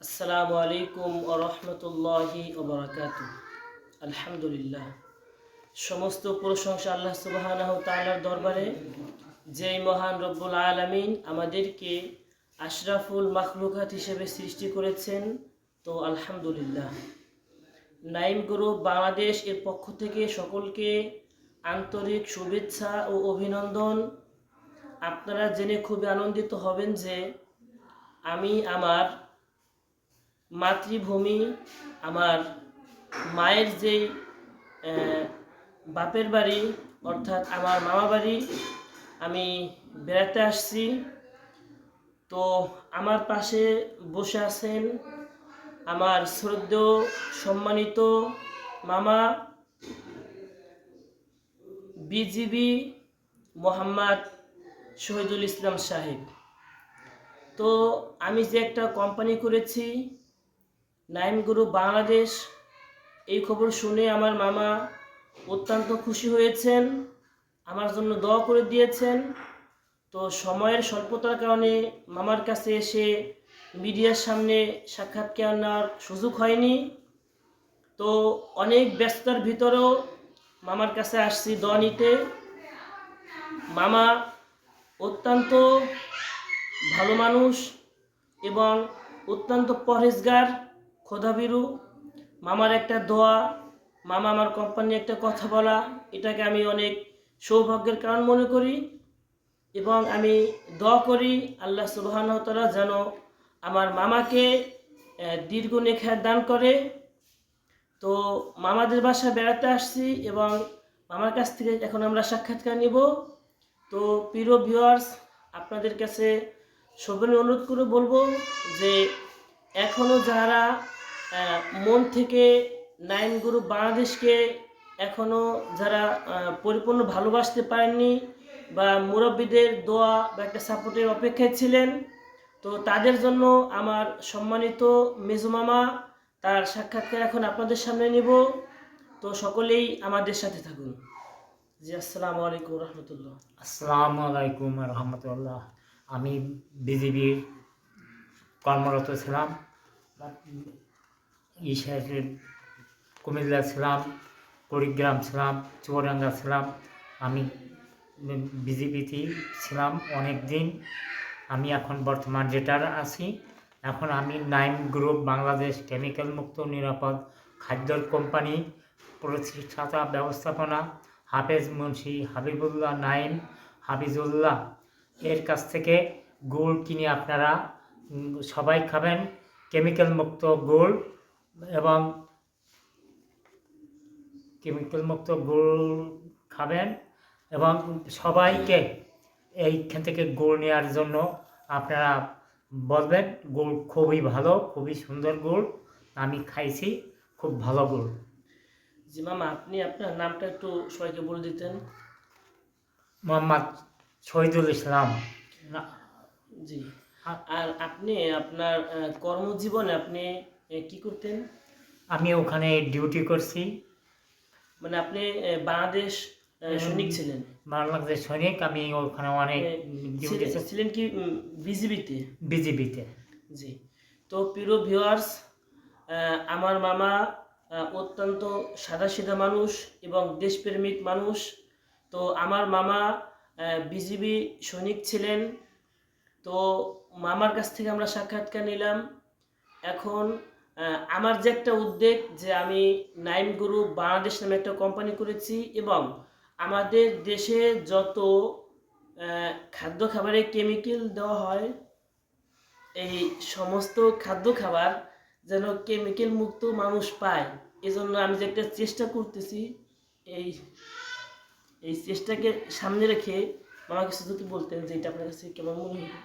আসসালামু আলাইকুম ওয়া রাহমাতুল্লাহি ওয়া বারাকাতুহু। আলহামদুলিল্লাহ, সমস্ত প্রশংসা আল্লাহ সুবহানাহু ওয়া তাআলার দরবারে, যেই মহান রব্বুল আলামিন আমাদেরকে আশরাফুল মাখলুকাত হিসেবে সৃষ্টি করেছেন। তো আলহামদুলিল্লাহ, নাইম গ্রুপ বাংলাদেশ এর পক্ষ থেকে সকলকে আন্তরিক শুভেচ্ছা ও অভিনন্দন। আপনারা জেনে খুবই আনন্দিত হবেন যে আমি আমার মাতৃভূমি, আমার মায়ের যেই বাপের বাড়ি অর্থাৎ আমার মামা বাড়ি, আমি বেড়াতে আসছি। তো আমার পাশে বসে আছেন আমার শ্রদ্ধেয় সম্মানিত মামা বিজিবি মোহাম্মদ শহীদুল ইসলাম সাহেব। তো আমি যে একটা কোম্পানি করেছি নাইম গ্রুপ বাংলাদেশ, এই খবর শুনে আমার মামা অত্যন্ত খুশি হয়েছেন, আমার জন্য দোয়া করে দিয়েছেন। তো সময়ের স্বল্পতার কারণে মামার কাছে এসে মিডিয়ার সামনে সাক্ষাৎকার নেওয়ার সুযোগ হয়নি। তো অনেক ব্যস্ততার ভিতরেও মামার কাছে আসছি দোয়া নিতে। মামা অত্যন্ত ভালো মানুষ এবং অত্যন্ত পরহেজগার, খোদাভীরু। মামার একটা দোয়া, মামা আমার কোম্পানি একটা কথা বলা, এটাকে আমি অনেক সৌভাগ্যের কারণ মনে করি এবং আমি দোয়া করি আল্লাহ সুবহানাহু ওয়া তাআলা যেন আমার মামাকে দীর্ঘ নেখায়াত দান করে। তো মামাদের বাসায় বেড়াতে আসছি এবং মামার কাছ থেকে এখন আমরা সাক্ষাৎকার নিব। তো প্রিয় ভিউয়ার্স, আপনাদের কাছে সবাই অনুরোধ করে বলবো যে এখনও যারা মন থেকে নাইম গ্রুপ বাংলাদেশকে এখনও যারা পরিপূর্ণ ভালোবাসতে পারেননি বা মুরব্বীদের দোয়া বা একটা সাপোর্টের অপেক্ষায় ছিলেন, তো তাদের জন্য আমার সম্মানিত মেজো মামা তার সাক্ষাৎকার এখন আপনাদের সামনে নিব। তো সকলেই আমাদের সাথে থাকুন। জি, আসসালামু আলাইকুম রহমতুল্লাহ। আসসালামু আলাইকুম রহমতুল্লাহ। আমি বিজিবির কর্মরত ছিলাম, কুমিল্লা ছিলাম, কুড়িগ্রাম ছিলাম, চুয়াডাঙ্গা ছিলাম। আমি বিজিবিতে ছিলাম অনেক দিন। আমি এখন বর্তমান রিটায়ার আছি। এখন আমি নাইম গ্রুপ বাংলাদেশ কেমিক্যাল মুক্ত নিরাপদ খাদ্যর কোম্পানি প্রতিষ্ঠাতা ব্যবস্থাপনা হাফেজ মুন্সি হাবিবুল্লাহ নাইম হাফিজুল্লাহ এর কাছ থেকে গুড় কিনে আপনারা সবাই খাবেন, কেমিক্যাল মুক্ত গুড় এবং কেমিক্যাল মুক্ত গুড় খাবেন এবং সবাইকে এইখান থেকে গুড় নেওয়ার জন্য আপনারা বলবেন। গুড় খুবই ভালো, খুবই সুন্দর গুড়, আমি খাইছি, খুব ভালো গুড়। জি মামা, আপনি আপনার নামটা একটু সবাইকে বলে দিতেন। মোহাম্মদ শহীদুল ইসলাম। জি, আর আপনি আপনার কর্মজীবনে আপনি কি করতেন? আমি ওখানে ডিউটি করছি। মানে আপনি বাংলাদেশ সৈনিক ছিলেন? বাংলাদেশ সৈনিক, আমি ওখানে অনেক ডিউটি ছিলেন কি বিজিবিতে? বিজিবিতে। জি। তো প্রিয় ভিউয়ার্স, আমার মামা অত্যন্ত সাদাসিধা মানুষ এবং দেশপ্রেমিক মানুষ। তো আমার মামা বিজিবি সৈনিক ছিলেন। তো মামার কাছ থেকে আমরা সাক্ষাৎকার নিলাম। এখন আমার যে একটা উদ্যোগ যে আমি নাইম গ্রুপ বাংলাদেশ নামে একটা কোম্পানি করেছি এবং আমাদের দেশে যত খাদ্য খাবারে কেমিক্যাল দেওয়া হয়, এই সমস্ত খাদ্য খাবার যেন কেমিক্যাল মুক্ত মানুষ পায়, এজন্য আমি যে একটা চেষ্টা করতেছি, এই এই চেষ্টাকে সামনে রেখে মামা কিছু যদি বলতেন যে এটা আপনার কাছে কেমন মনে হয়?